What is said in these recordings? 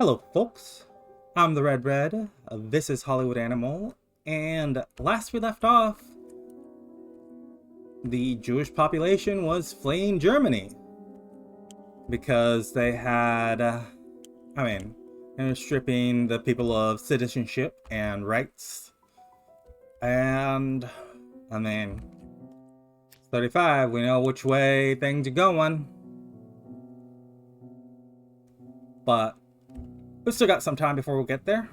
Hello, folks. I'm the Red Red. This is Hollywood Animal. And last we left off, the Jewish population was fleeing Germany because they had, they were stripping the people of citizenship and rights. And, 35, we know which way things are going. But we've still got some time before we get there.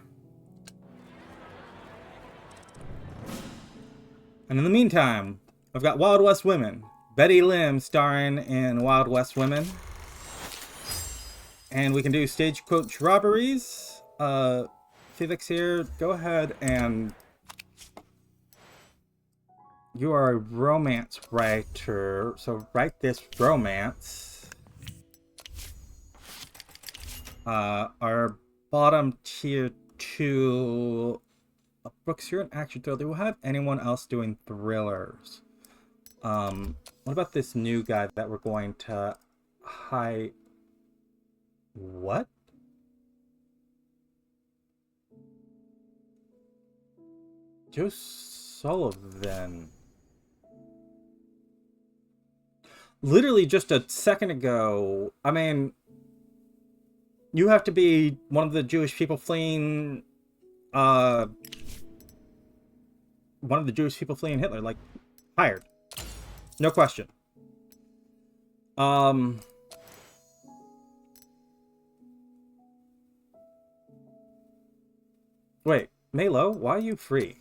And in the meantime, I've got Wild West Women. Betty Lim starring in Wild West Women. And we can do stagecoach robberies. Felix here, go ahead and... You are a romance writer, so write this romance. Our bottom tier 2... Brooks, you're an action thriller. Do we have anyone else doing thrillers? What about this new guy that we're going to hide? What? Joe Sullivan. Literally just a second ago. I mean, you have to be one of the Jewish people fleeing, one of the Jewish people fleeing Hitler, like, hired. No question. Wait, Melo, why are you free?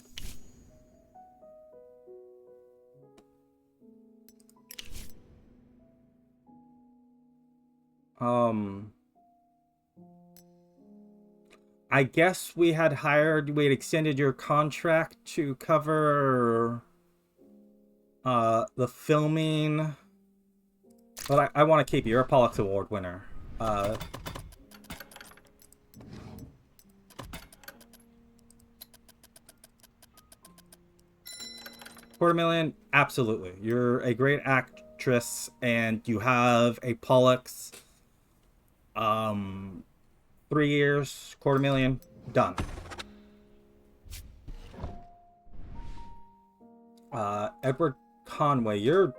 I guess we had extended your contract to cover the filming, but I want to keep you. You're a Pollux Award winner. $250,000, absolutely. You're a great actress, and you have a Pollux. 3 years, $250,000, done. Edward Conway, you're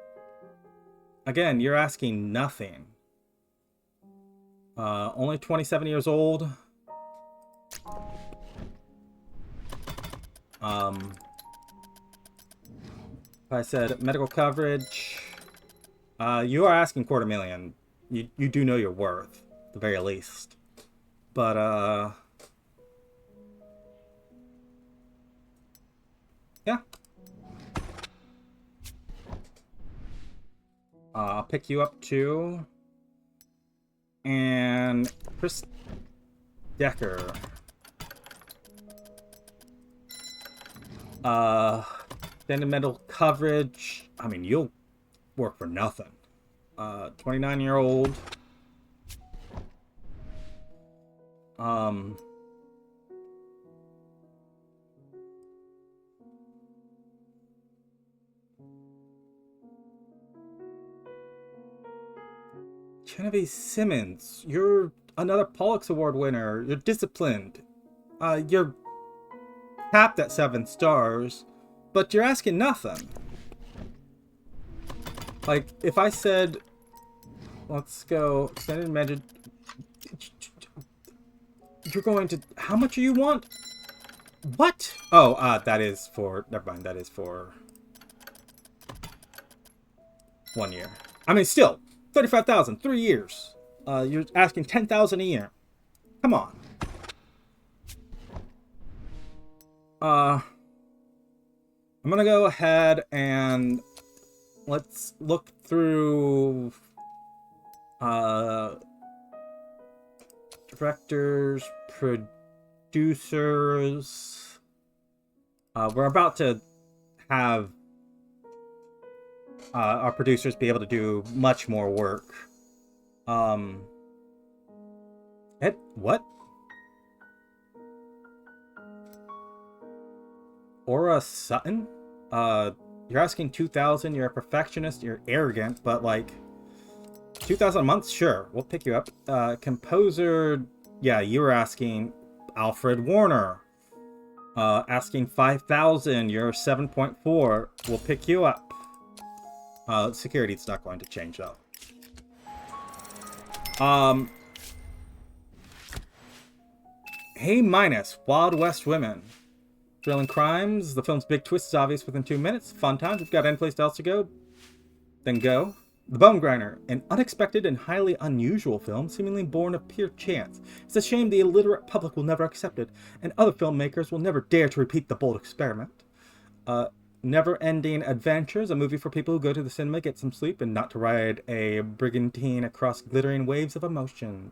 asking nothing. Only 27 years old. I said medical coverage. You are asking $250,000. You do know your worth, at the very least. But, yeah. I'll pick you up too. And Chris Decker. Sentimental coverage. I mean, you'll work for nothing. 29-year-old. Genevieve Simmons, you're another Pollux Award winner. You're disciplined. You're capped at 7 stars, but you're asking nothing. Like, if I said, let's go extended method, you're going to, how much do you want? What? Oh, that is for, never mind, that is for 1 year. I mean, still, 35,000, 3 years. You're asking 10,000 a year. Come on. I'm gonna go ahead and let's look through directors, producers. We're about to have our producers be able to do much more work. What? Aura Sutton? You're asking 2,000, you're a perfectionist, you're arrogant, but like 2,000 a month? Sure, we'll pick you up. Composer Yeah, you were asking Alfred Warner. Asking 5,000, you're 7.4. We'll pick you up. Security's not going to change, though. A minus, Wild West Women. Thrilling crimes. The film's big twist is obvious within 2 minutes. Fun times. If you've got any place else to go, then go. The Bone Grinder, an unexpected and highly unusual film, seemingly born of pure chance. It's a shame the illiterate public will never accept it, and other filmmakers will never dare to repeat the bold experiment. Never-Ending Adventures, a movie for people who go to the cinema, get some sleep, and not to ride a brigantine across glittering waves of emotions.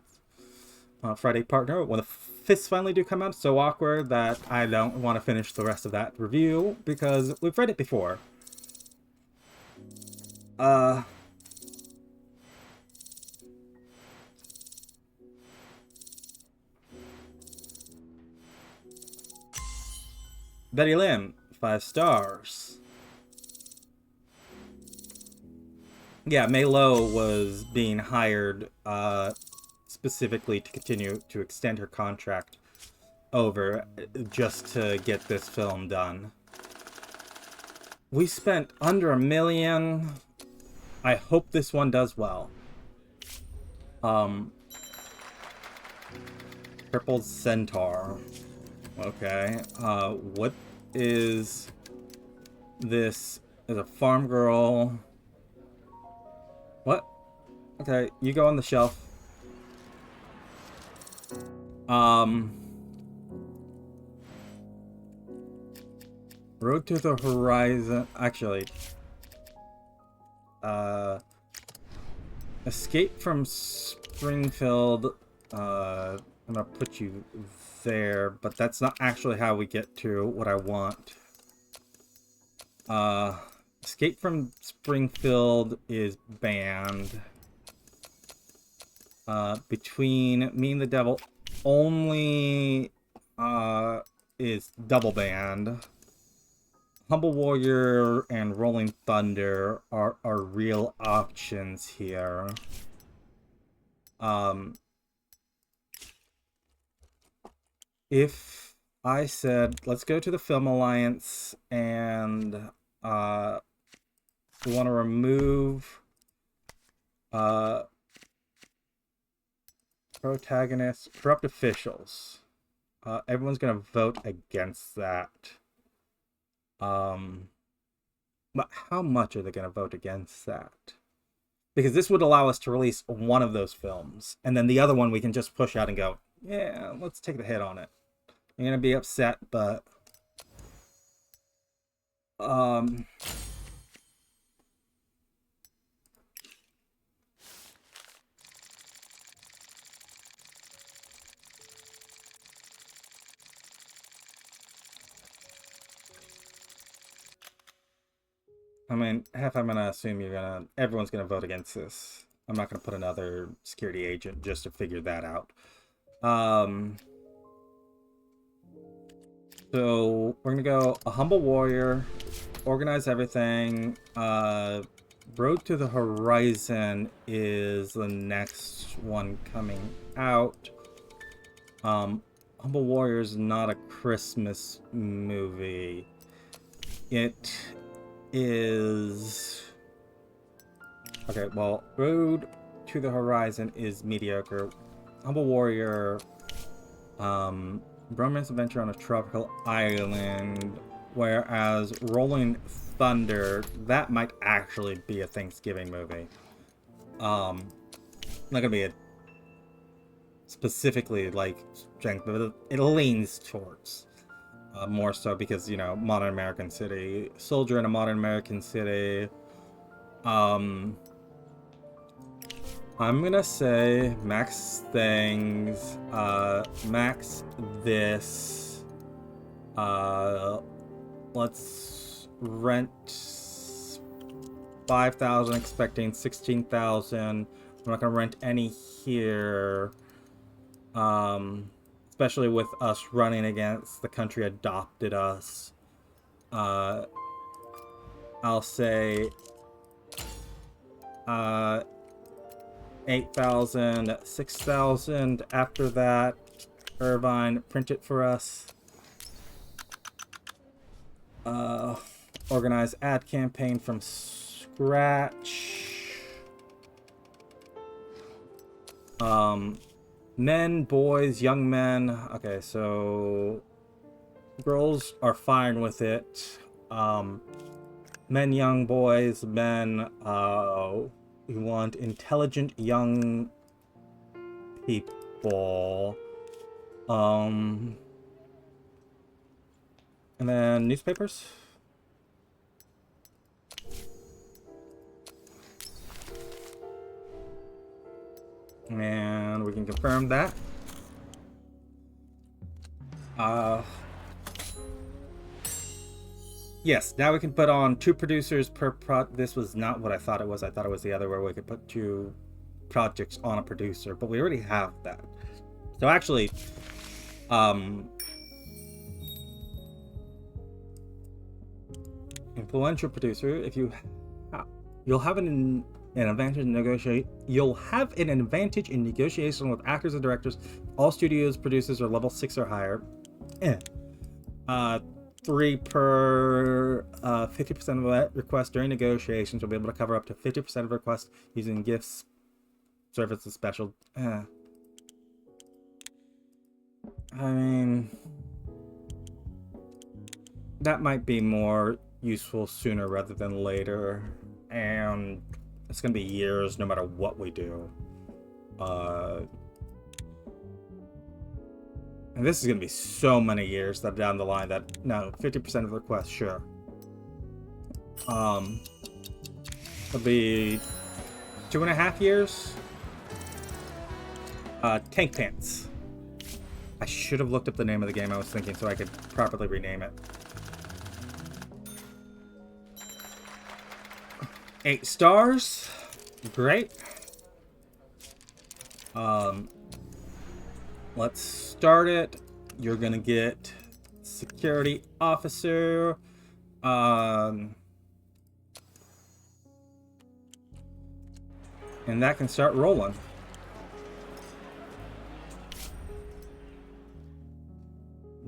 Friday Partner, when the fists finally do come out, it's so awkward that I don't want to finish the rest of that review, because we've read it before. Betty Lim, 5 stars. Yeah, May Lo was being hired specifically to continue to extend her contract over just to get this film done. We spent under $1 million. I hope this one does well. Crippled Centaur. Okay. What is this? Is a farm girl. What? Okay, you go on the shelf. Road to the Horizon. Actually, Escape from Springfield. I'm gonna put you there, but that's not actually how we get to what I want. Escape from Springfield is banned. Between Me and the Devil only is double banned. Humble Warrior and Rolling Thunder are real options here. If I said, let's go to the Film Alliance and we want to remove protagonists, corrupt officials. Everyone's going to vote against that. But how much are they going to vote against that? Because this would allow us to release one of those films, and then the other one we can just push out and go, yeah, let's take the hit on it. I'm going to be upset, but... I mean, I'm gonna assume everyone's gonna vote against this. I'm not gonna put another security agent just to figure that out. So we're gonna go A Humble Warrior, organize everything. Road to the Horizon is the next one coming out. Humble Warrior is not a Christmas movie. It is... Okay, well, Road to the Horizon is mediocre. Humble Warrior, romance adventure on a tropical island, whereas Rolling Thunder, that might actually be a Thanksgiving movie. Not gonna be a specifically like strength, but it leans towards. More so because, you know, modern American city. Soldier in a modern American city. I'm gonna say max things. Max this. Let's rent 5,000, expecting 16,000. I'm not gonna rent any here. Especially with us running against the country adopted us. I'll say 8,000, 6,000. After that, Irvine, print it for us. Organize ad campaign from scratch. Men, boys, young men. Okay, so girls are fine with it. Men, young boys, men. We want intelligent young people. And then newspapers. And we can confirm that. Yes, now we can put on 2 producers per This was not what I thought it was. I thought it was the other where we could put 2 projects on a producer, but we already have that. So actually, influential producer, if you'll have an advantage in negotiate. You'll have an advantage in negotiation with actors and directors. All studios producers are level 6 or higher. 3 per 50% of that request during negotiations. You'll be able to cover up to 50% of requests using gifts, services, special. I mean, that might be more useful sooner rather than later, and it's gonna be years no matter what we do. And this is gonna be so many years that down the line that no, 50% of the requests, sure. It'll be 2.5 years. Tank Pants. I should have looked up the name of the game I was thinking so I could properly rename it. 8 stars. Great. Let's start it. You're gonna get security officer. And that can start rolling.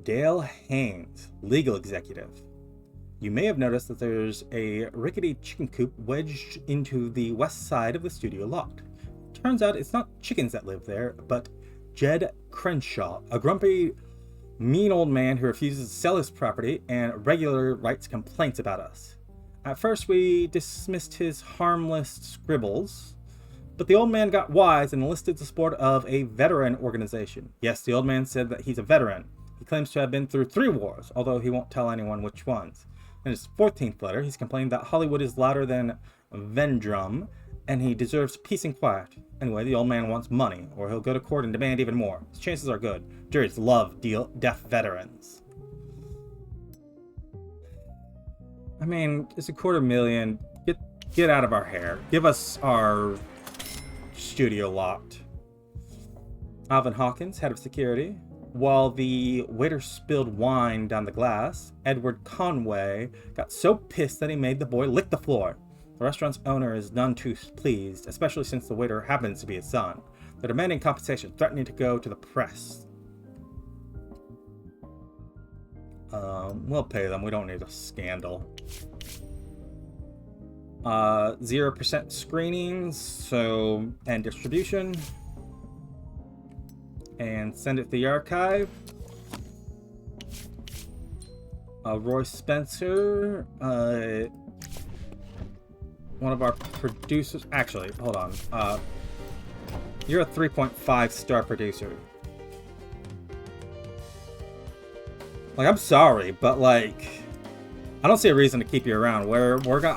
Dale Haynes, legal executive. You may have noticed that there's a rickety chicken coop wedged into the west side of the studio lot. Turns out it's not chickens that live there, but Jed Crenshaw, a grumpy, mean old man who refuses to sell his property and regularly writes complaints about us. At first we dismissed his harmless scribbles, but the old man got wise and enlisted the support of a veteran organization. Yes, the old man said that he's a veteran. He claims to have been through 3 wars, although he won't tell anyone which ones. In his 14th letter, he's complained that Hollywood is louder than Vendrum, and he deserves peace and quiet. Anyway, the old man wants money, or he'll go to court and demand even more. His chances are good. Juries love deaf veterans. I mean, it's $250,000. Get out of our hair. Give us our studio lot. Alvin Hawkins, head of security. While the waiter spilled wine down the glass, Edward Conway got so pissed that he made the boy lick the floor. The restaurant's owner is none too pleased, especially since the waiter happens to be his son. They're demanding compensation, threatening to go to the press. We'll pay them. We don't need a scandal. 0% screenings, and distribution. And send it to the archive. Roy Spencer, one of our producers. Actually, hold on. You're a 3.5 star producer. Like, I'm sorry, but like, I don't see a reason to keep you around. We're gonna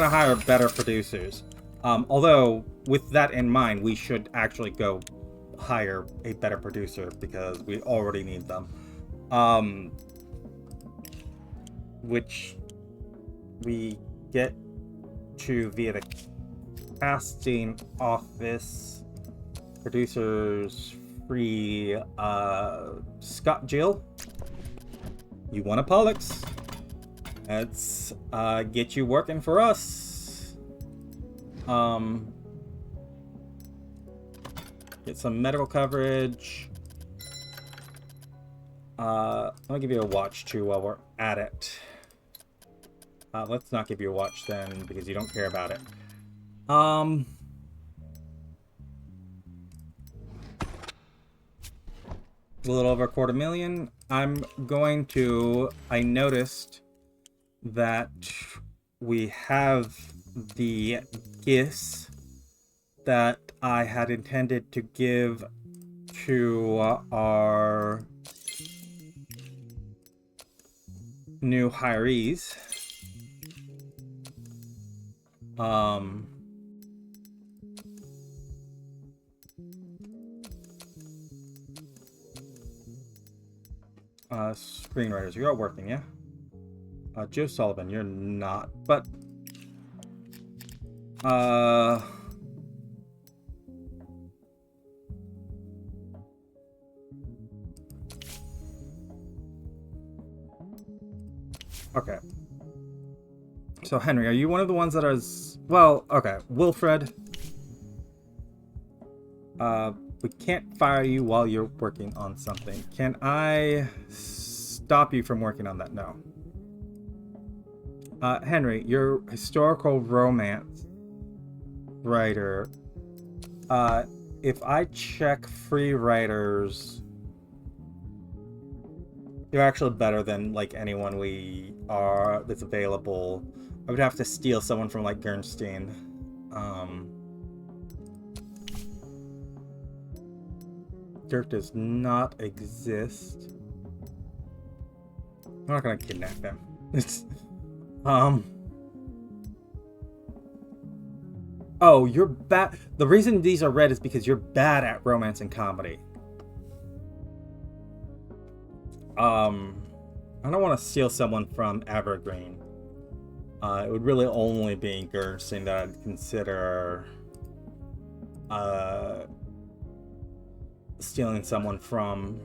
hire better producers. Although with that in mind, we should actually go hire a better producer because we already need them. Which we get to via the casting office. Producers free. Scott Jill, you want a Pollux? Let's get you working for us. Get some medical coverage. I'll give you a watch too while we're at it. Let's not give you a watch then because you don't care about it. A little over $250,000. I noticed that we have the gifts that I had intended to give to our new hirees. Screenwriters, you're all working, yeah? Joe Sullivan, you're not, but okay. So Henry, are you one of the ones that is, well, okay, Wilfred. We can't fire you while you're working on something. Can I stop you from working on that? No. Henry, your historical romance writer. If I check free writers, you're actually better than like anyone that's available. I would have to steal someone from like Gernstein. Dirk does not exist. I'm not gonna kidnap him. It's Oh, you're bad. The reason these are red is because you're bad at romance and comedy. I don't want to steal someone from Evergreen. It would really only be Gerson that I'd consider stealing someone from.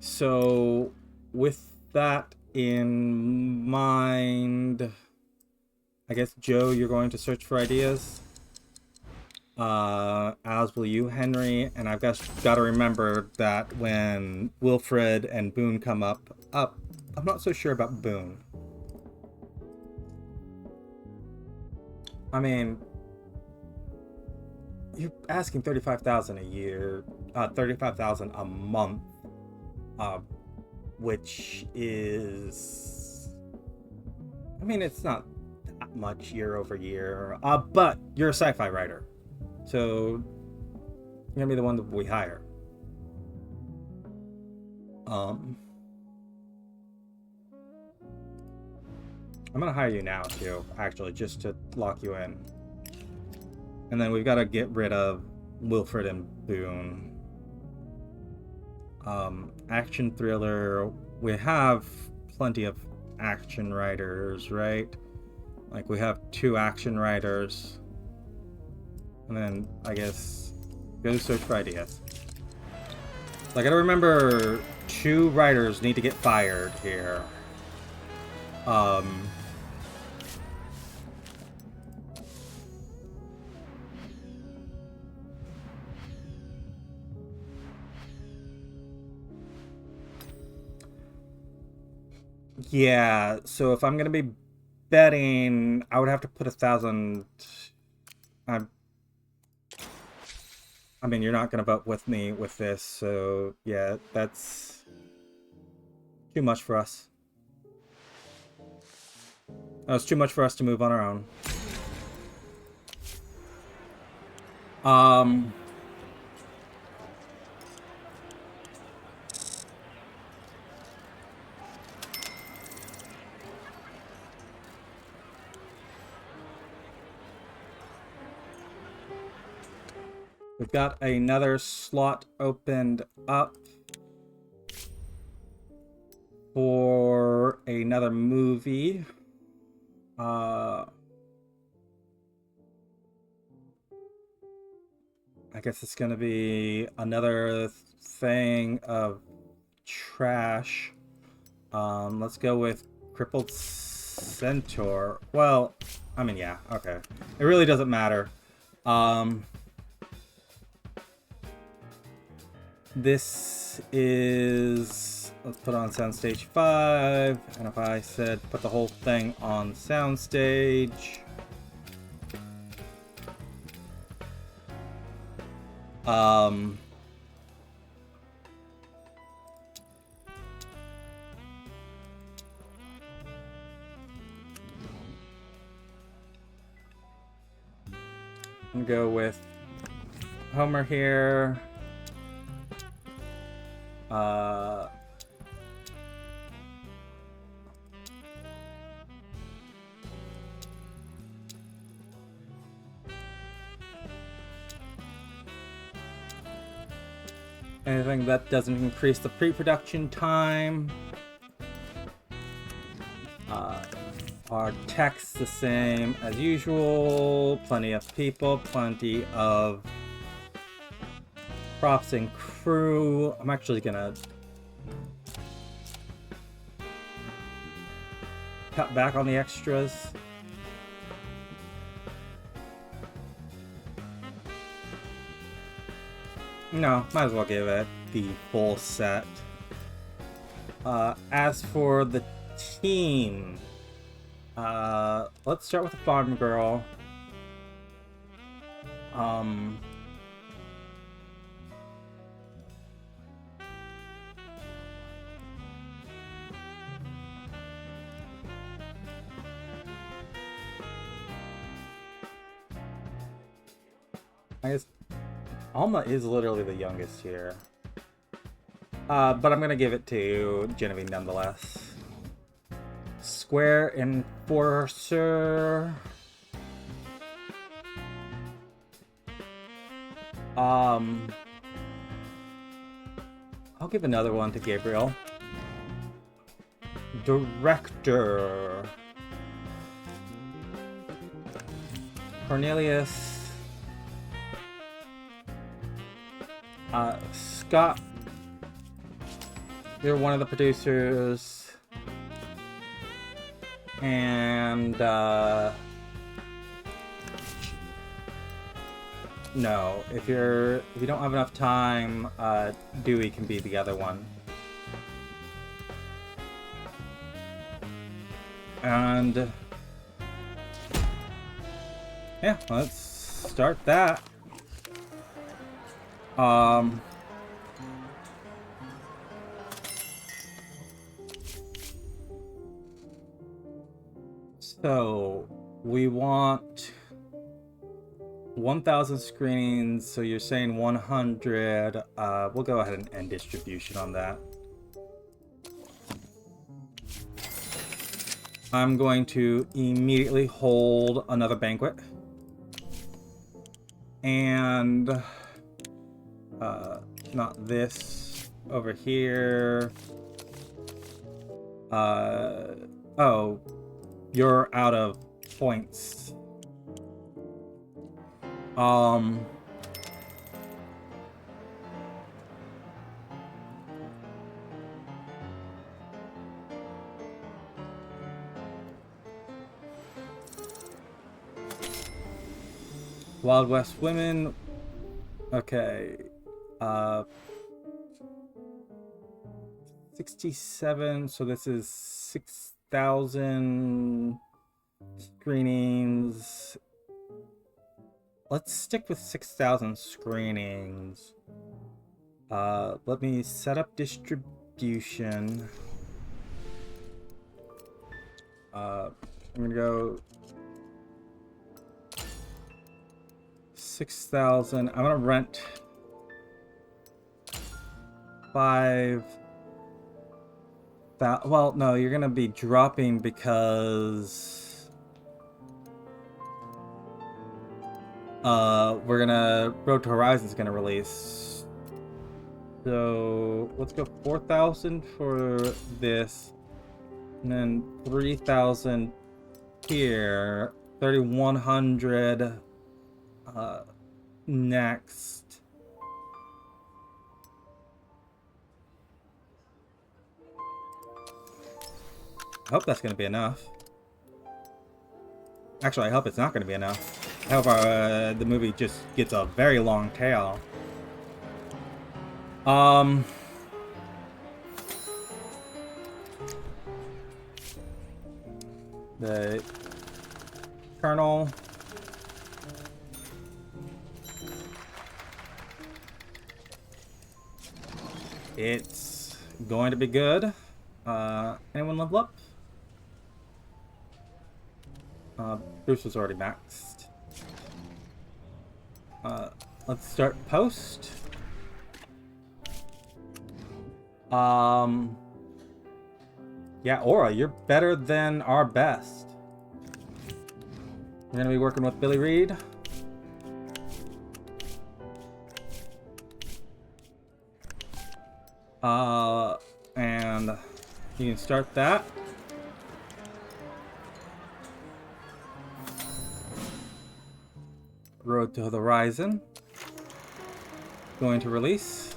So, with that in mind, I guess, Joe, you're going to search for ideas. As will you, Henry. And I've got to remember that when Wilfred and Boone come up, I'm not so sure about Boone. I mean, you're asking $35,000 a year, $35,000 a month. Which is, I mean, it's not that much year over year, but you're a sci-fi writer, so you're gonna be the one that we hire. I'm gonna hire you now too, actually, just to lock you in, and then we've got to get rid of Wilfred and Boone. Action thriller, we have plenty of action writers, right? Like, we have 2 action writers. And then, I guess, go search for ideas. I gotta remember 2 writers need to get fired here. Yeah, so if I'm gonna be betting, I would have to put 1,000. I mean, you're not gonna vote with me with this, so yeah, that's too much for us. It's too much for us to move on our own. We've got another slot opened up for another movie. I guess it's going to be another thing of trash. Let's go with Crippled Centaur. Well, I mean, yeah, okay. It really doesn't matter. This is... Let's put on soundstage 5. And if I said put the whole thing on soundstage... I'm gonna go with Homer here. Anything that doesn't increase the pre-production time. Our text the same as usual. Plenty of people, plenty of props and crew. I'm actually gonna cut back on the extras. No, might as well give it the full set. As for the team, let's start with the farm girl. I guess Alma is literally the youngest here. But I'm gonna give it to Genevieve nonetheless. Square Enforcer. I'll give another one to Gabriel. Director. Cornelius. Scott, you're one of the producers, and no, if you don't have enough time, Dewey can be the other one. And yeah, let's start that. So we want 1,000 screenings, so you're saying 100. We'll go ahead and end distribution on that. I'm going to immediately hold another banquet. And not this over here. Oh, you're out of points. Wild West Women. Okay. 67, so this is 6,000 screenings. Let's stick with 6,000 screenings. Let me set up distribution. I'm gonna go 6,000. I'm gonna rent 5,000. Well, no, you're gonna be dropping because we're gonna Road to Horizon's gonna release. So let's go 4,000 for this, and then 3,000 here. 3,100 next. I hope that's going to be enough. Actually, I hope it's not going to be enough. I hope the movie just gets a very long tail. The Colonel. It's going to be good. Anyone level up? Bruce was already maxed. Let's start post. Yeah, Aura, you're better than our best. We're gonna be working with Billy Reed. And you can start that. Road to the Horizon. Going to release.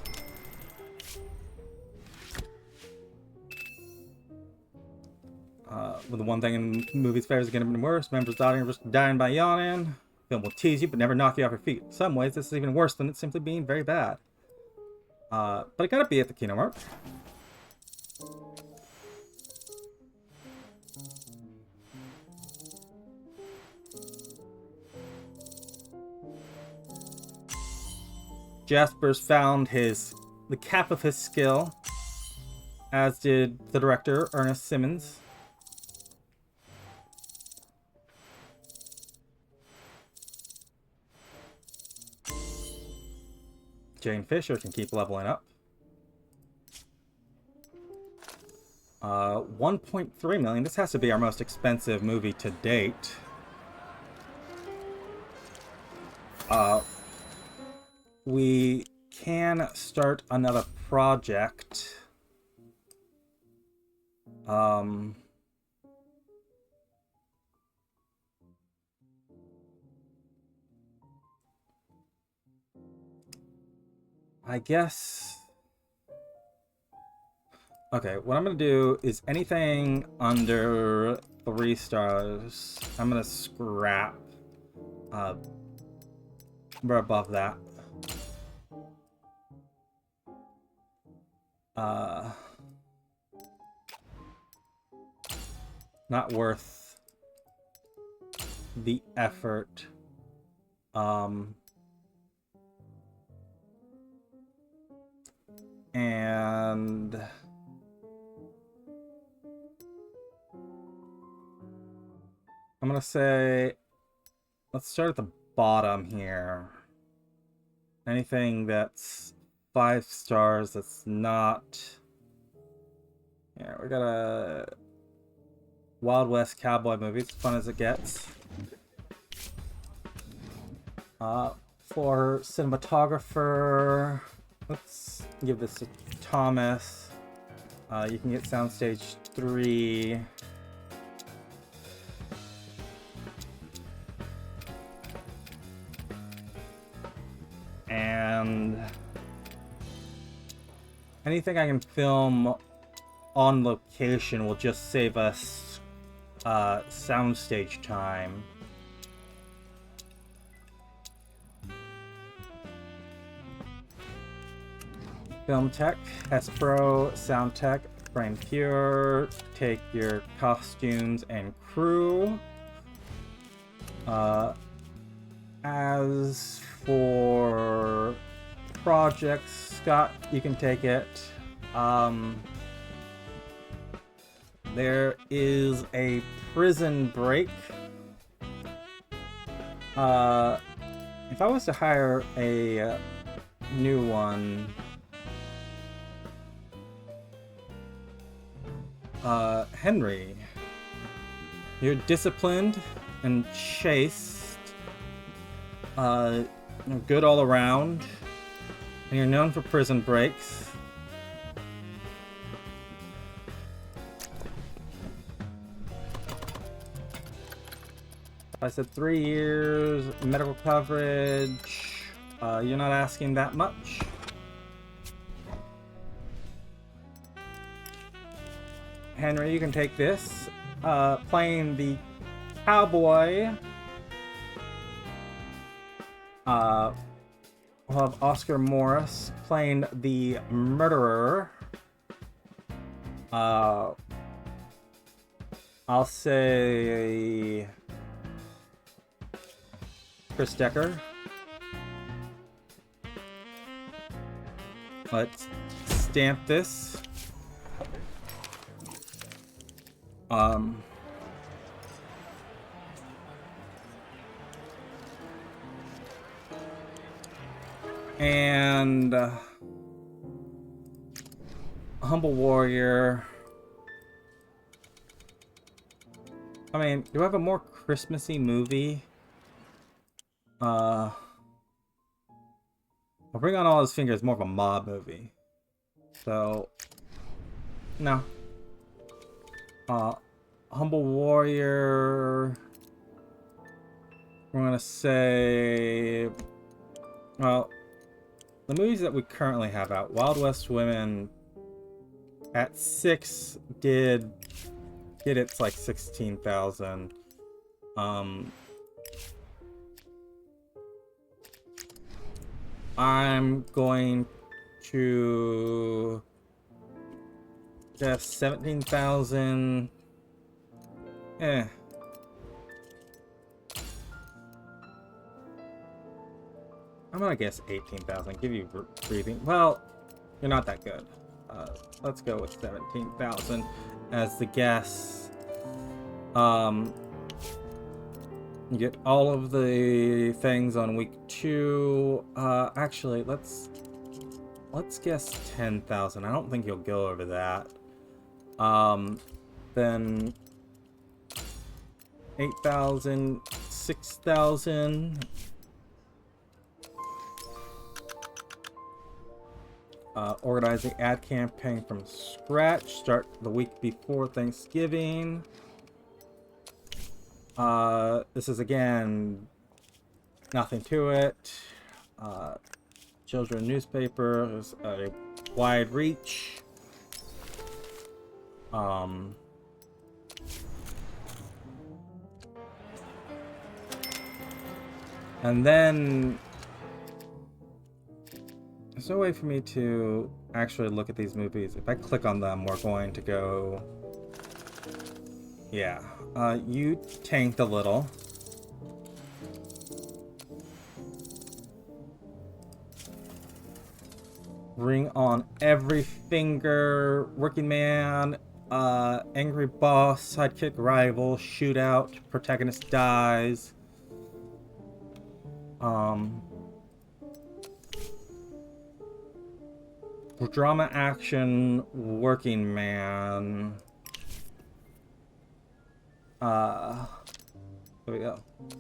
With the one thing in movies fairs is getting worse. Members dying just dying by yawning. Film will tease you but never knock you off your feet. In some ways, this is even worse than it simply being very bad. But I gotta be at the Kino Mart. Jasper's found the cap of his skill, as did the director, Ernest Simmons. Jane Fisher can keep leveling up. 1.3 million. This has to be our most expensive movie to date. We can start another project. I guess. Okay, what I'm gonna do is anything under 3 stars, I'm gonna scrap. We're above that. Not worth the effort. And I'm gonna say, let's start at the bottom here. Anything that's 5 stars that's not. Yeah, we got a Wild West cowboy movie, as fun as it gets. For cinematographer, let's give this to Thomas. You can get Soundstage 3. And anything I can film on location will just save us soundstage time. Film tech, S-Pro, sound tech, Frame Pure, take your costumes and crew. As for projects, Scott, you can take it. There is a Prison Break. If I was to hire a new one, Henry, you're disciplined and chaste, good all around, and you're known for prison breaks. I said 3 years, medical coverage. You're not asking that much. Henry, you can take this. Playing the cowboy. We'll have Oscar Morris playing the murderer. I'll say Chris Decker. Let's stamp this. And Humble Warrior. I mean, do I have a more Christmassy movie? I'll Bring On All His Fingers is more of a mob movie. So, no. Humble Warrior. We're gonna say, well, the movies that we currently have out, Wild West Women at 6 did its like 16,000. I'm going to guess 17,000. I'm gonna guess 18,000. Give you breathing. Well, you're not that good. Let's go with 17,000 as the guess. You get all of the things on week 2. Actually, let's guess 10,000. I don't think you'll go over that. Then 8,000, 6,000. Organizing ad campaign from scratch. Start the week before Thanksgiving. This is again nothing to it. Children newspapers, a wide reach. And then there's no way for me to actually look at these movies. If I click on them, we're going to go. Yeah. You tanked a little. Ring on every finger. Working man. Angry boss. Sidekick rival. Shootout. Protagonist dies. Drama action. Working man. There we go.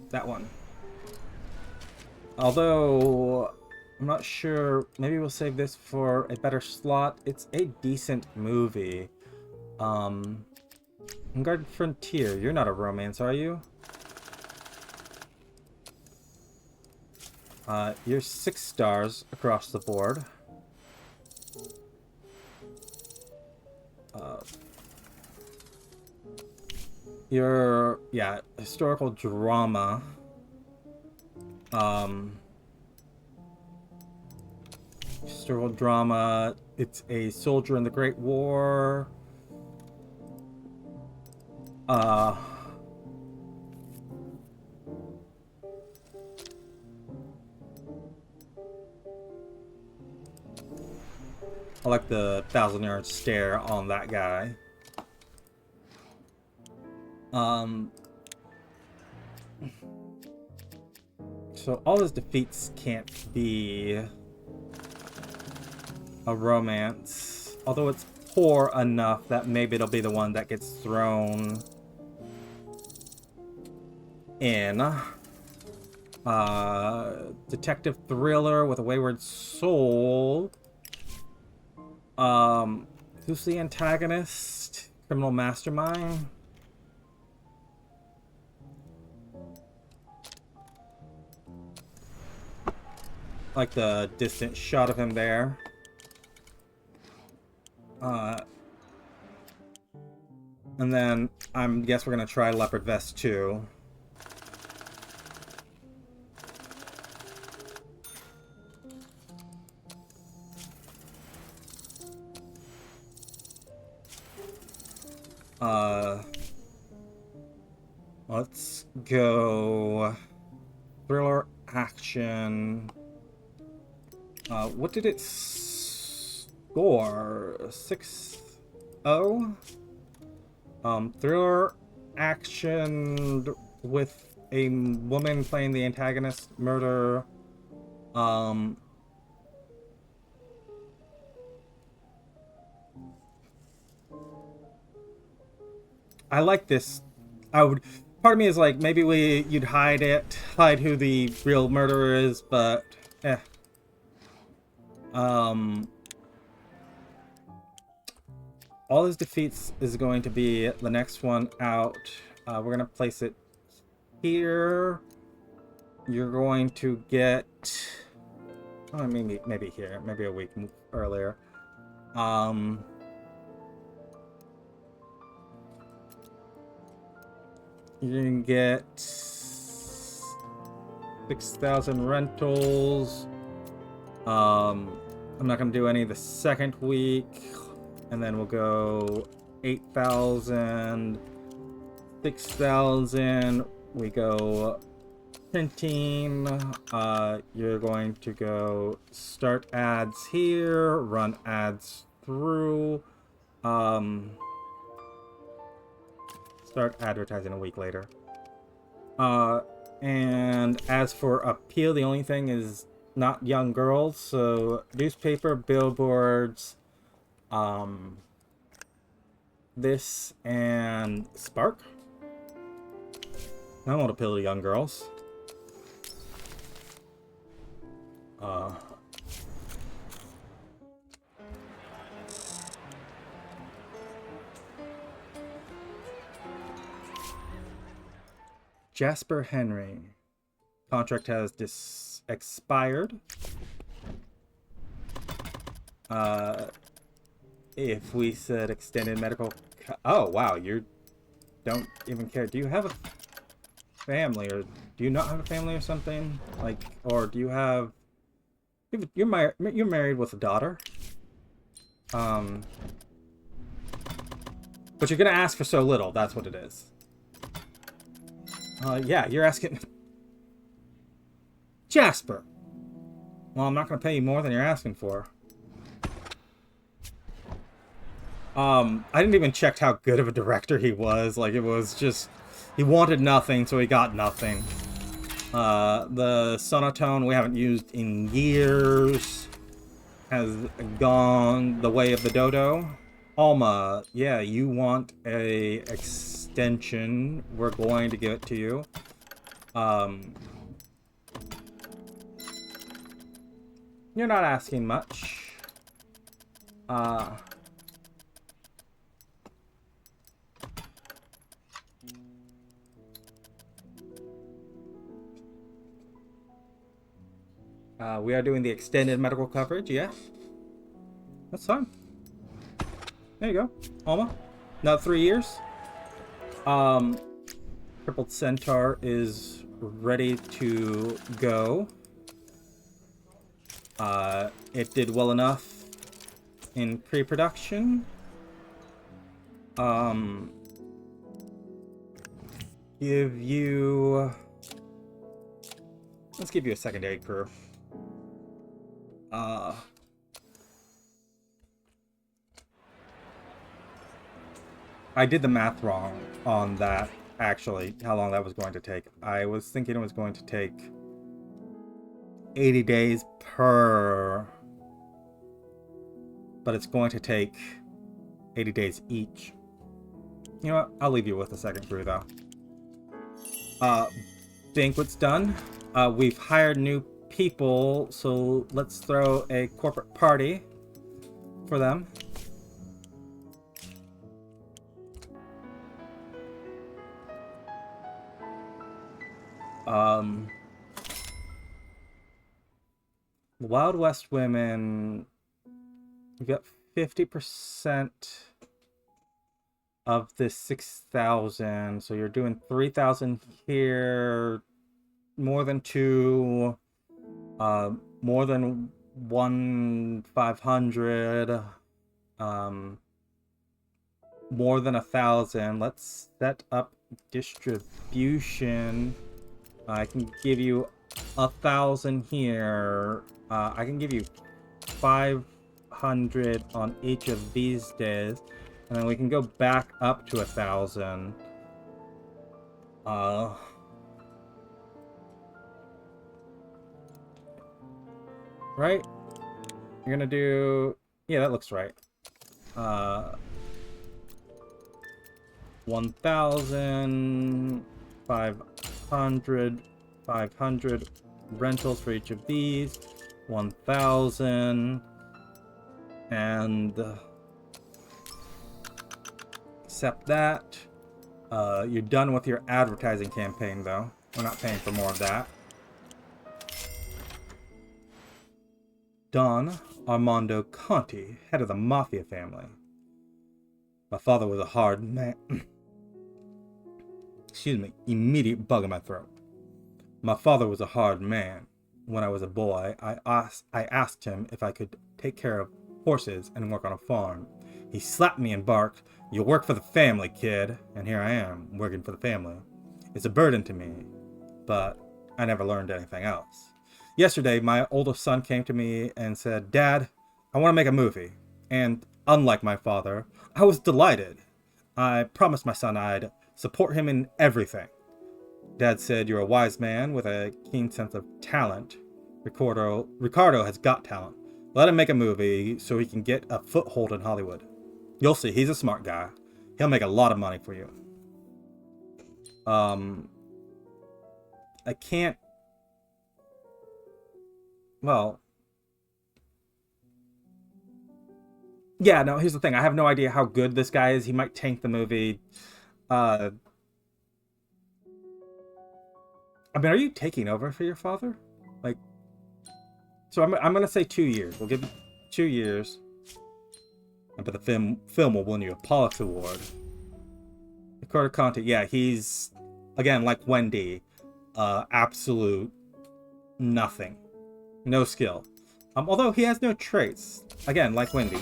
That one. Although, I'm not sure. Maybe we'll save this for a better slot. It's a decent movie. Guard Frontier. You're not a romance, are you? You're 6 stars across the board. Your, yeah, historical drama. Historical drama. It's a soldier in the Great War. I like the 1,000-yard stare on that guy. So all his defeats can't be a romance, although it's poor enough that maybe it'll be the one that gets thrown in. Detective thriller with a wayward soul. Who's the antagonist? Criminal mastermind? Like the distant shot of him there. And then I guess we're gonna try Leopard Vest too. Let's go thriller action. What did it score? 6-0? Thriller action with a woman playing the antagonist, murder. I like this. I would. Part of me is like, maybe you'd hide who the real murderer is, but all his defeats is going to be the next one out. We're gonna place it here. You're going to get. Oh, maybe here, maybe a week earlier. You can get 6,000 rentals. I'm not gonna do any the second week, and then we'll go 8,000, 6,000. We go printing. You're going to go start ads here, run ads through. Start advertising a week later. And as for appeal, the only thing is not young girls, so newspaper, billboards, this and Spark. I won't appeal to young girls. Jasper Henry. Contract has expired. If we said extended medical... Oh, wow, you don't even care. Do you have a family, or do you not have a family or something? Like, or do you have... You're married with a daughter. But you're gonna ask for so little, that's what it is. Yeah, you're asking... Jasper! Well, I'm not gonna pay you more than you're asking for. I didn't even check how good of a director he was. Like, it was just... He wanted nothing, so he got nothing. The sonotone we haven't used in years has gone the way of the dodo. Alma, yeah, you want a extension. We're going to give it to you. You're not asking much. We are doing the extended medical coverage, yeah? That's fine. There you go. Alma. Not 3 years. Crippled Centaur is ready to go. It did well enough in pre-production. Give you... Let's give you a secondary crew. I did the math wrong on that, actually, how long that was going to take. I was thinking it was going to take 80 days per... But it's going to take 80 days each. You know what? I'll leave you with a second crew, though. Banquet's done. We've hired new people, so let's throw a corporate party for them. Wild West women, you got 50% of this 6,000. So you're doing 3,000 here, more than 2, more than 1,500, more than 1,000. Let's set up distribution. I can give you 1,000 here. I can give you 500 on each of these days, and then we can go back up to 1,000. Right? You're gonna do... Yeah, that looks right. 1,000, 500, 500 rentals for each of these, 1,000, and accept that. You're done with your advertising campaign, though. We're not paying for more of that. Don Armando Conti, head of the Mafia family. My father was a hard man. Excuse me, immediate bug in my throat. My father was a hard man. When I was a boy, I asked him if I could take care of horses and work on a farm. He slapped me and barked, "You'll work for the family, kid." And here I am, working for the family. It's a burden to me, but I never learned anything else. Yesterday, my oldest son came to me and said, "Dad, I want to make a movie." And unlike my father, I was delighted. I promised my son I'd support him in everything. Dad said, "You're a wise man with a keen sense of talent. Ricardo has got talent. Let him make a movie so he can get a foothold in Hollywood. You'll see, he's a smart guy. He'll make a lot of money for you." I can't... Well... Yeah, no, here's the thing. I have no idea how good this guy is. He might tank the movie. I mean, are you taking over for your father? Like... So I'm going to say 2 years. We'll give you 2 years. But the film will win you a Payoffs award. Ricardo Conti, yeah, he's, again, like Wendy, absolute nothing. No skill. Although he has no traits. Again, like Wendy.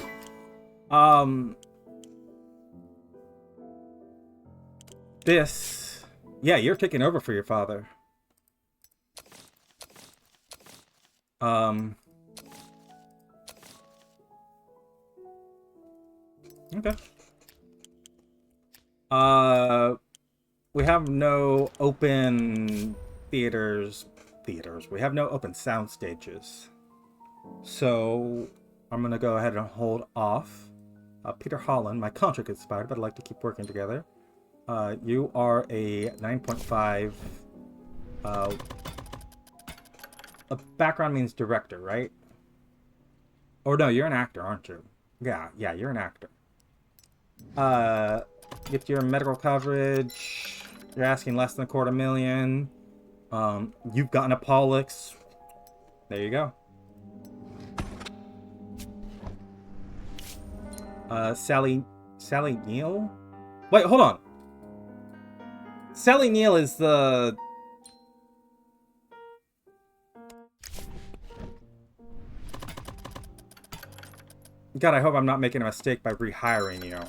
This... Yeah, you're taking over for your father. Okay. We have no open theaters. We have no open sound stages. So I'm gonna go ahead and hold off. Peter Holland, my contract expired, but I'd like to keep working together. You are a 9.5. A background means director, right? Or no, you're an actor, aren't you? Yeah, you're an actor. Get your medical coverage. You're asking less than $250,000. You've gotten a Pollux. There you go. Sally Neal? Wait, hold on. Sally Neal is the... God, I hope I'm not making a mistake by rehiring you.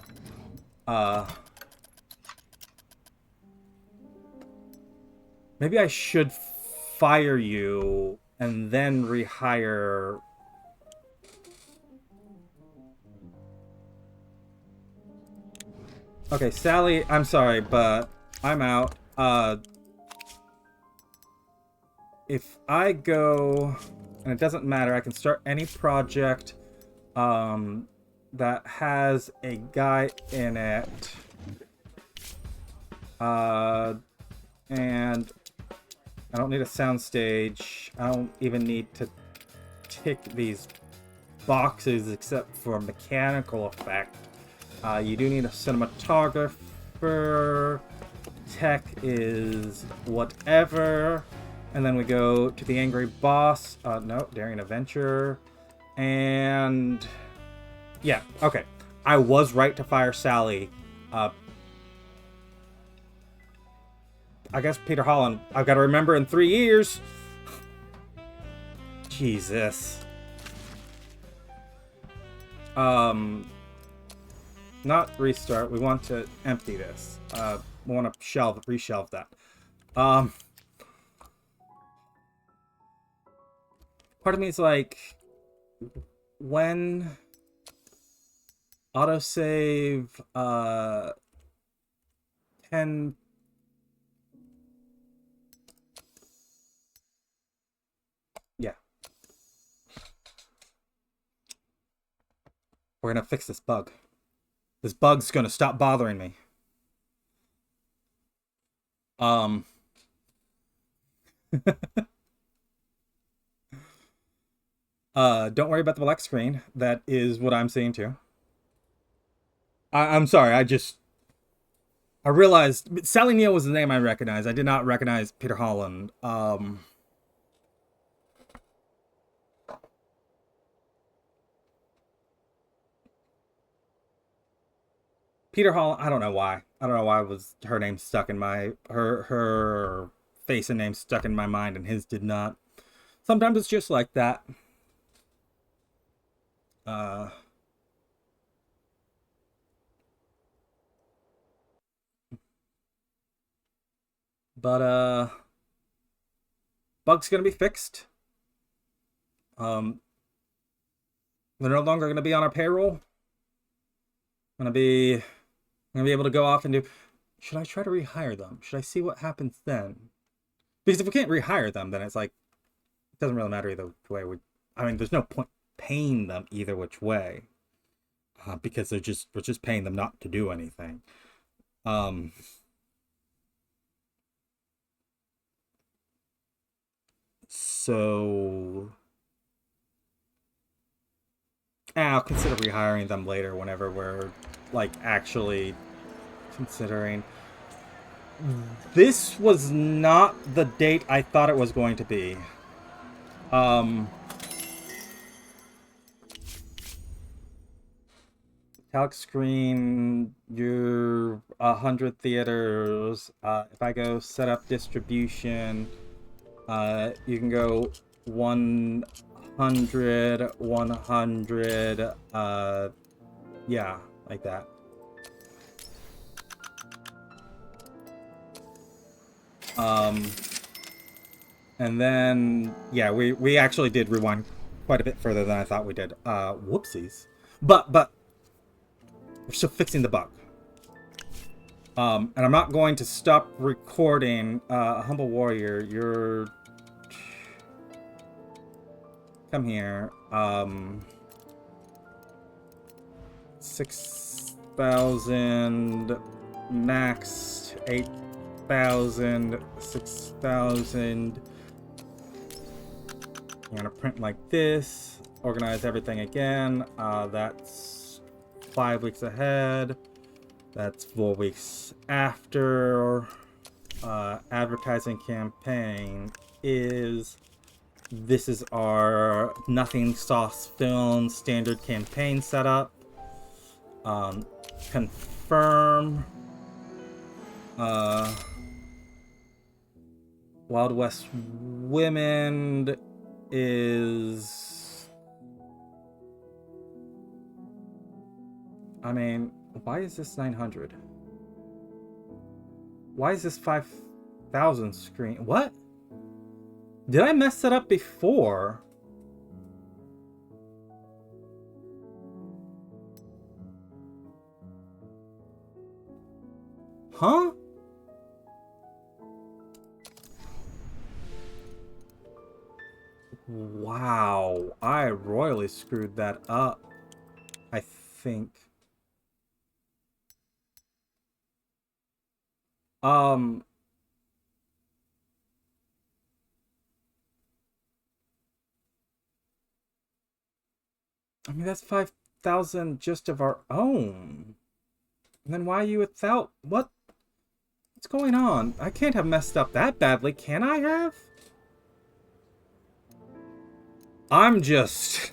Maybe I should fire you and then rehire... Okay, Sally, I'm sorry, but I'm out. If I go, and it doesn't matter, I can start any project that has a guy in it. And I don't need a soundstage. I don't even need to tick these boxes except for mechanical effect. You do need a cinematographer. Tech is whatever. And then we go to the Angry Boss. No, Daring Adventure. And... yeah, okay. I was right to fire Sally. I guess Peter Holland. I've got to remember in 3 years. Jesus. Not restart. We want to empty this. We want to reshelve that. Part of me is like, when autosave 10. Yeah. We're gonna fix this bug. This bug's gonna stop bothering me. Don't worry about the black screen. That is what I'm seeing too. I'm sorry, I realized Sally Neal was the name I recognized. I did not recognize Peter Holland. Peter Holland, I don't know why. I don't know why was her name stuck in my her face and name stuck in my mind and his did not. Sometimes it's just like that. But bug's gonna be fixed. They're no longer gonna be on our payroll. I'm gonna be able to go off and do. Should I try to rehire them? Should I see what happens then? Because if we can't rehire them, then it's like it doesn't really matter either way. I mean, there's no point paying them either which way, because we're just paying them not to do anything. So I'll consider rehiring them later whenever we're like actually considering. This was not the date I thought it was going to be. Calc screen, you're 100 theaters. If I go set up distribution, you can go 100, 100, yeah, like that. And then, yeah, we actually did rewind quite a bit further than I thought we did. Whoopsies. But we're still fixing the bug. And I'm not going to stop recording. Humble Warrior, you're... Come here. 6,000 max, 8,000, 6,000. I'm gonna print like this, organize everything again. That's 5 weeks ahead. That's 4 weeks after. Advertising campaign is... This is our Nothing Sauce Film standard campaign setup. Confirm. Wild West Women is... I mean, why is this 900? Why is this 5,000 screen? What? Did I mess that up before? Huh? Wow, I royally screwed that up, I think. I mean, that's 5,000 just of our own. And then why are you without... What? What's going on? I can't have messed up that badly, can I have? I'm just...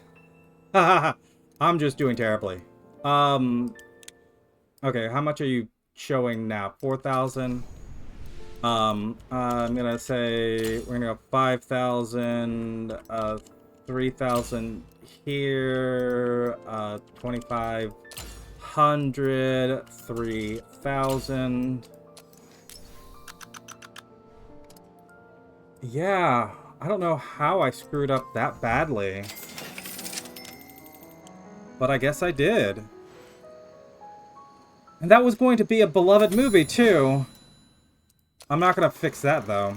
I'm just doing terribly. Okay, how much are you showing now? 4,000? I'm gonna say we're gonna go 5,000, 3,000 here, 2,500, 3,000. Yeah, I don't know how I screwed up that badly, but I guess I did. And that was going to be a beloved movie, too. I'm not gonna fix that, though.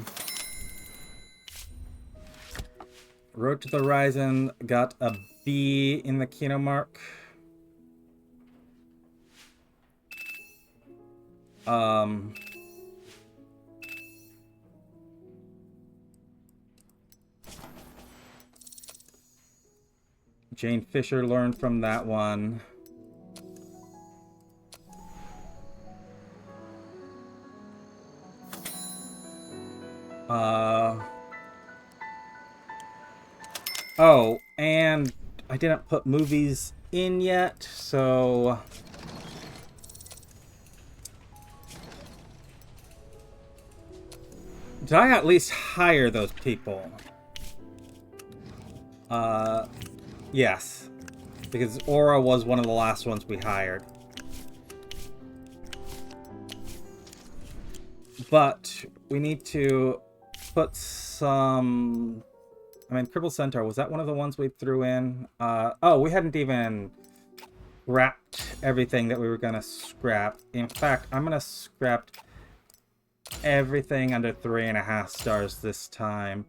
Road to the Horizon got a B in the Kino mark. Jane Fisher learned from that one. Oh, and I didn't put movies in yet, so... Did I at least hire those people? Yes. Because Aura was one of the last ones we hired. But we need to put some... I mean, Crippled Centaur, was that one of the ones we threw in? Oh, we hadn't even scrapped everything that we were gonna scrap. In fact, I'm gonna scrap everything under 3.5 stars this time.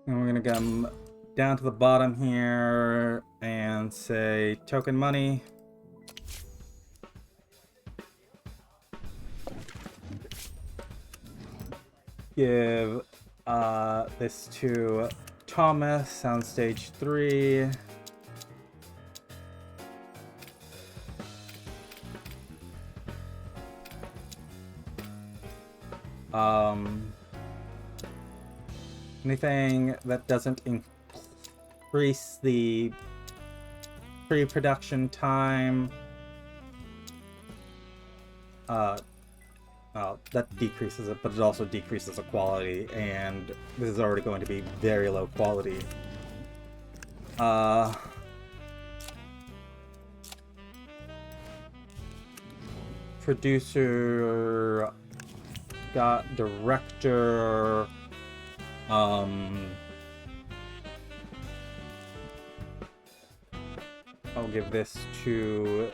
And we're gonna come down to the bottom here and say token money. Give this to Thomas, Soundstage 3. Anything that doesn't increase the pre-production time. That decreases it, but it also decreases the quality, and this is already going to be very low quality. Producer got director. I'll give this to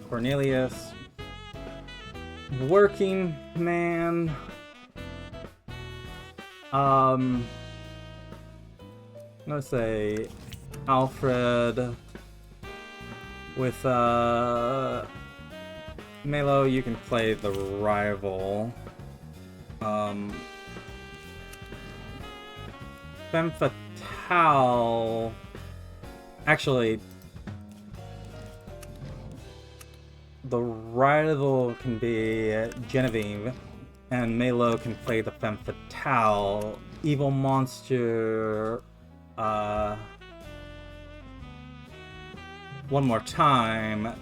Cornelius. Working man. I'm gonna say Alfred. With Melo, you can play the rival. Femme Fatale. Actually, the rival can be Genevieve, and Melo can play the Femme Fatale. Evil Monster. One more time.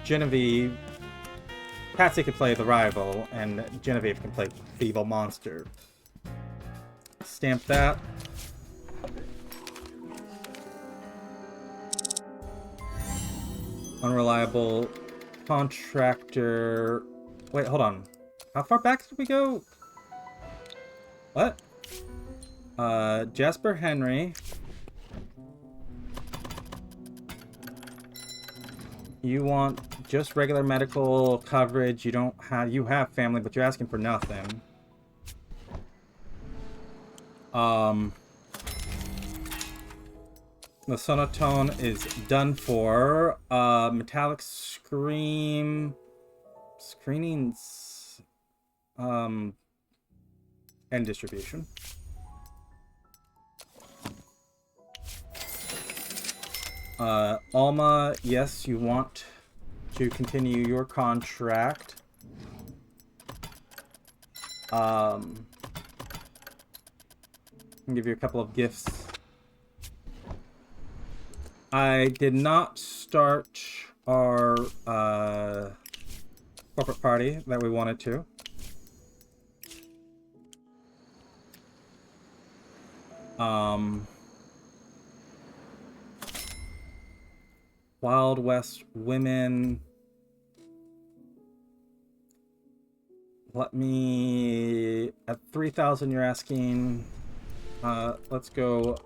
Genevieve. Patsy can play the rival, and Genevieve can play the Evil Monster. Stamp that. Unreliable contractor. Wait, hold on. How far back did we go? What? Jasper Henry. You want just regular medical coverage. You don't have... You have family, but you're asking for nothing. The sonotone is done for. Metallic Scream. Screenings. And distribution. Alma, yes, you want to continue your contract. I'll give you a couple of gifts. I did not start our corporate party that we wanted to. Wild West women. Let me, at 3,000 you're asking, let's go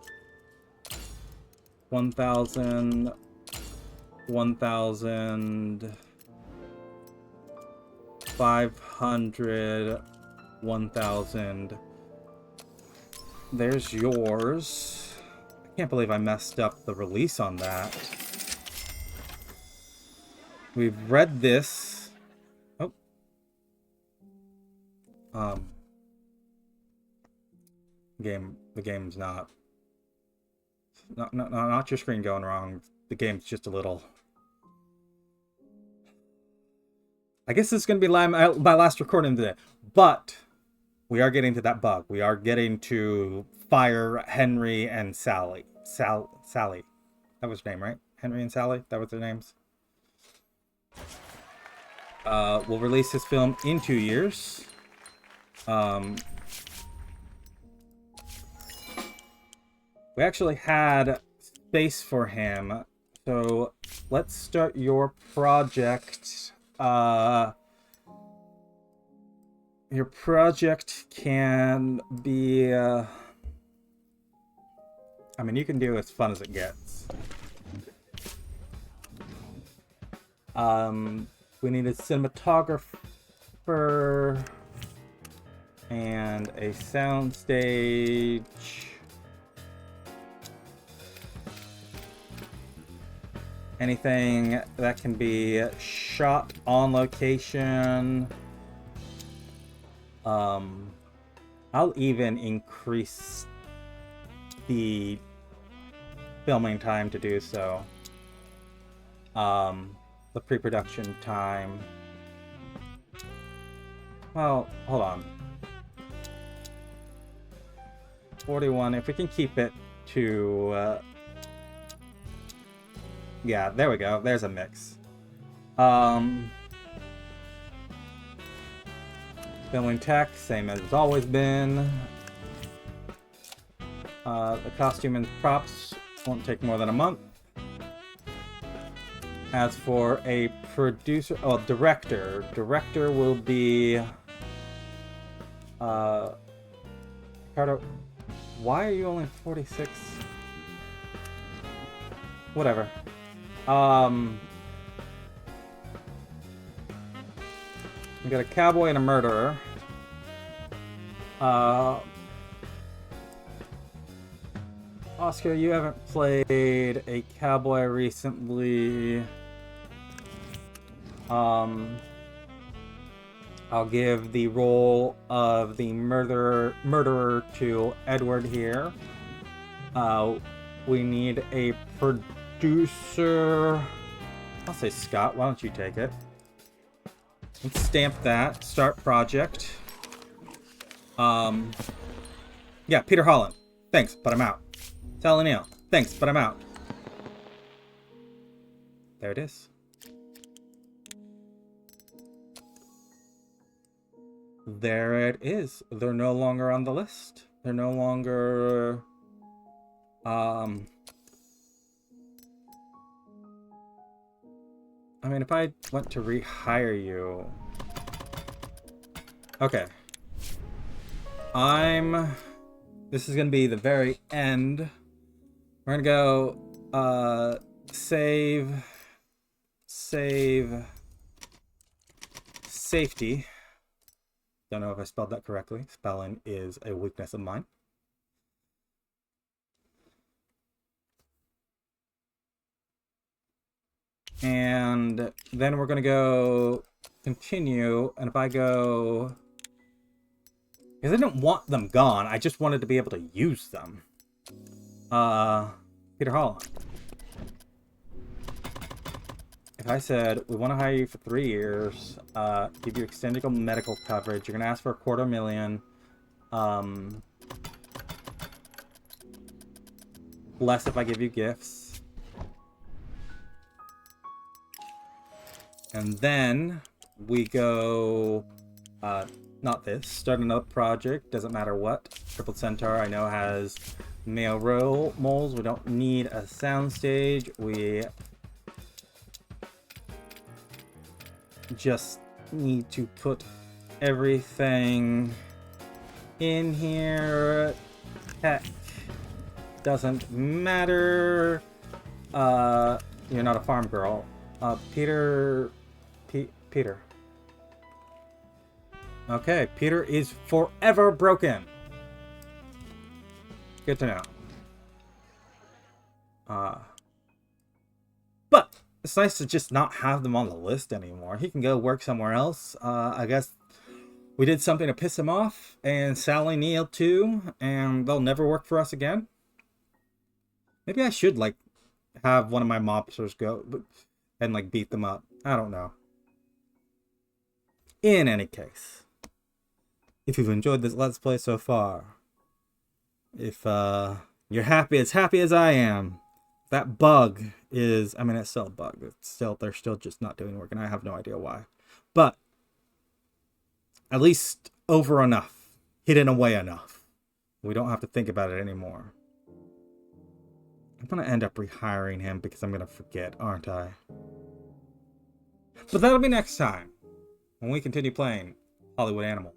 1,000, 1,000, 500, 1,000. There's yours. I can't believe I messed up the release on that. We've read this. Oh. The game's not your screen going wrong. The game's just a little. I guess this is going to be my last recording today, but we are getting to that bug. We are getting to fire Henry and Sally. Sally. That was her name, right? Henry and Sally? That was their names? We'll release this film in 2 years. We actually had space for him, so let's start your project. Your project can be, I mean, you can do as fun as it gets. We need a cinematographer and a soundstage. Anything that can be shot on location. I'll even increase the filming time to do so. The pre-production time. Well, hold on. 41, if we can keep it to, yeah, there we go. There's a mix. Filming tech, same as it's always been. The costume and props won't take more than a month. As for a producer, oh, director will be, Ricardo, why are you only 46? Whatever. We got a cowboy and a murderer. Oscar, you haven't played a cowboy recently. I'll give the role of the murderer to Edward here. We need a producer. I'll say Scott. Why don't you take it? Let's stamp that. Start project. Yeah, Peter Holland. Thanks, but I'm out. Sally Neal. Thanks, but I'm out. There it is. There it is. They're no longer on the list. They're no longer... I mean, if I went to rehire you... Okay. This is going to be the very end. We're going to go... Save... Safety. Don't know if I spelled that correctly. Spelling is a weakness of mine. And then we're going to go continue. And if I go... Because I didn't want them gone. I just wanted to be able to use them. Peter Holland. If if I said, we want to hire you for 3 years, give you extended medical coverage, you're going to ask for $250,000, less if I give you gifts. And then we go, not this, start another project, doesn't matter what. Crippled Centaur, I know, has male role moles. We don't need a soundstage. We just need to put everything in here. Heck, doesn't matter. You're not a farm girl. Peter. Okay, Peter is forever broken. Good to know. But it's nice to just not have them on the list anymore. He can go work somewhere else. I guess we did something to piss him off, and Sally Neal too, and they'll never work for us again. Maybe I should, like, have one of my mobsters go and, like, beat them up. I don't know. In any case, if you've enjoyed this Let's Play so far, if you're happy as I am, that bug is, I mean, it's still a bug. It's still, they're still just not doing work, and I have no idea why. But at least over enough, hidden away enough. We don't have to think about it anymore. I'm going to end up rehiring him because I'm going to forget, aren't I? But that'll be next time when we continue playing Hollywood Animal.